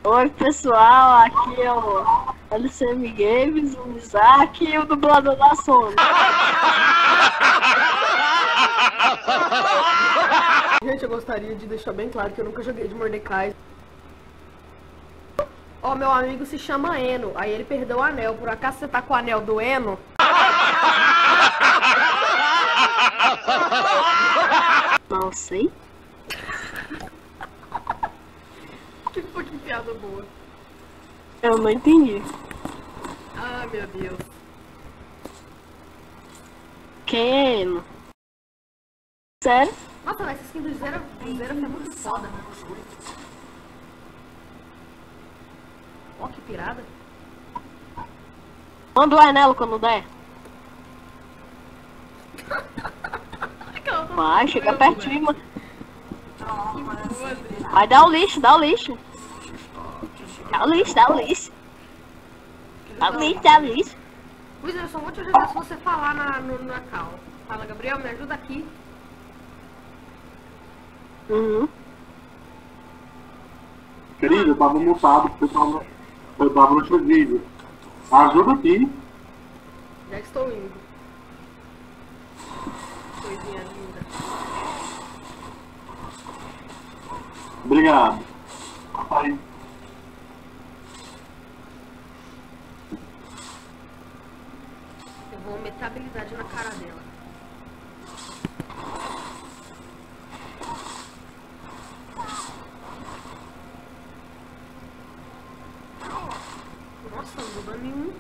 Oi pessoal, aqui é o LCM Games, o Isaac e o dublador da Sony. Gente, eu gostaria de deixar bem claro que eu nunca joguei de Mordecai. Ó, meu amigo se chama Eno, aí ele perdeu o anel. Por acaso você tá com o anel do Eno? Não sei. Que piada boa. Eu não entendi. Ah, meu Deus. Quem é Eno? Sério? Nossa, essa skin do Zero foi muito foda. Ó, que pirada. Manda o anelo quando der. Vai, chega pertinho, mano. Vai dar o lixo, dá o lixo. Dá o lixo, dá o lixo. Dá o lixo, dá o lixo. Luiz, eu só vou te ajudar se você falar na cal. Fala, Gabriel, me ajuda aqui. Uhum. Querido, eu tava mutado porque eu tava no seu vídeo. Ajuda aqui. Já estou indo. Coisinha linda. Obrigado. Aí. Eu vou meter a habilidade na cara dela. Nossa, não deu dano nenhum.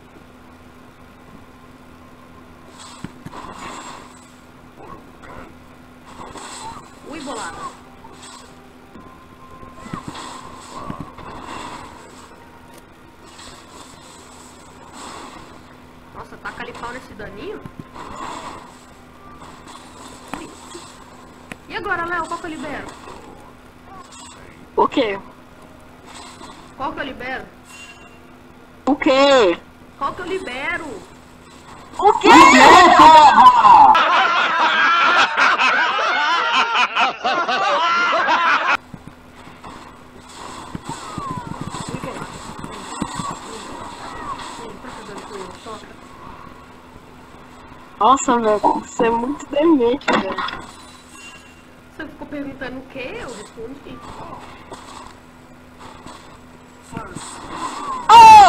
Ui, bolada. Nossa, taca ali pau nesse daninho. Ui. E agora, Léo, qual que eu libero? O quê? Qual que eu libero? O quê? Qual que eu libero? O quê? Nossa, velho, você é muito demente, velho. Você ficou perguntando o quê? Eu respondi.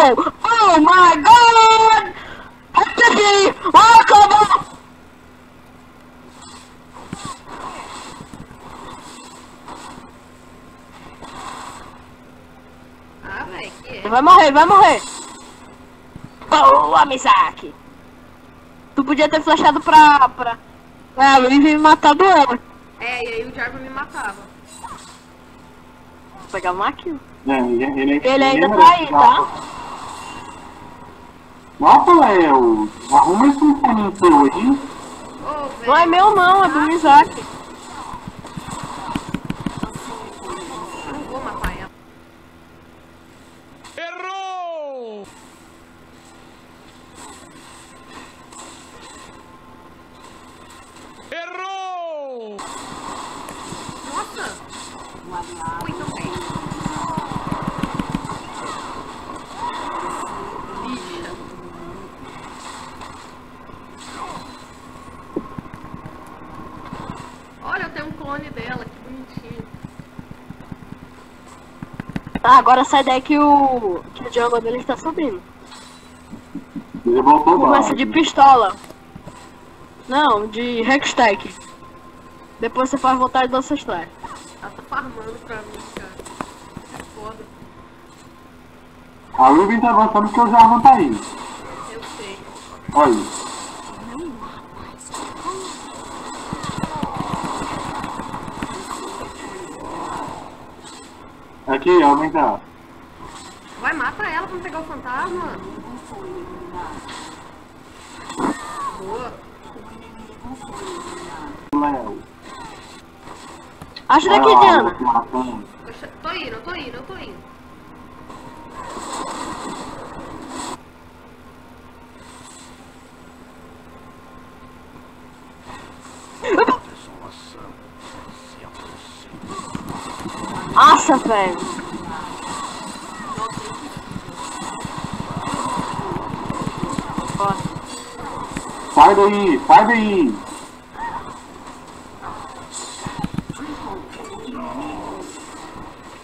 Oh my God! Aqui! Acabou! Ah, velho, que é? Vai morrer, vai morrer! Boa, Misaki! Tu podia ter flechado pra... Ah, ele veio me matar do ela. É, e aí o Jarvan me matava. Vou pegar uma kill. Ele ainda tá aí, tá? Nossa, Léo, arruma esse infinito seu aí. Ô, velho. Não é meu não, é do Misaki. Eu não vou matar ela. Errou! Errou! Nossa! Ui, então vem. Bicha. Olha, eu tenho um clone dela, que bonitinho. Tá, agora sai daí que o jungle dele está subindo. Ele voltou Começa baixo. de pistola. Não, de Hextech. Depois você faz voltar de dança strike. Ela tá farmando pra mim, cara. É foda. A Ruby tá avançando porque o Jarvan tá aí. Eu sei. Olha isso. Aqui, ó, vem cá. Vai, mata ela pra não pegar o fantasma. Boa. Léo. Ajuda aqui, Olha lá, Diana. te matando. Tô indo, eu tô indo, eu tô indo. Nossa, velho. Sai daí, sai daí.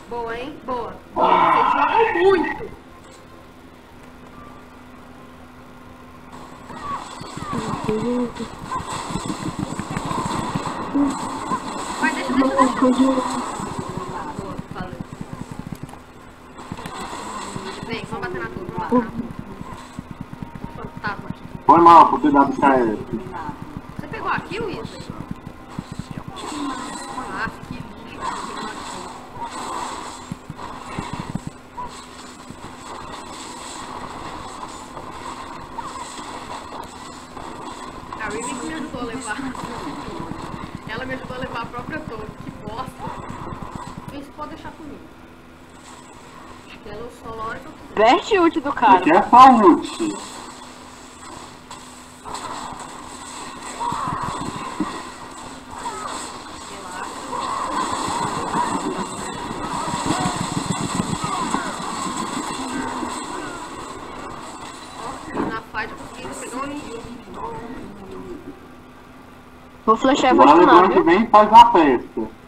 Boa, hein? Boa. Vocês jogam muito. Vai, deixa. Boa, valeu. Vem, vamos bater na turma, Fantasma aqui. Foi mal por ter dado KS. Você pegou a kill, Isa? Ah, que lixo. A Riven que me ajudou a levar. Ela me ajudou a levar a própria torre. Que bosta. Isso pode deixar comigo. Acho que ela é o solo a hora que eu quiser. Veste o ult do cara. Aqui é só ult. E na fight eu consegui pegar um inimigo. Vou flashar e vou Agora stunar, lembrando que viu? vem e faz a festa.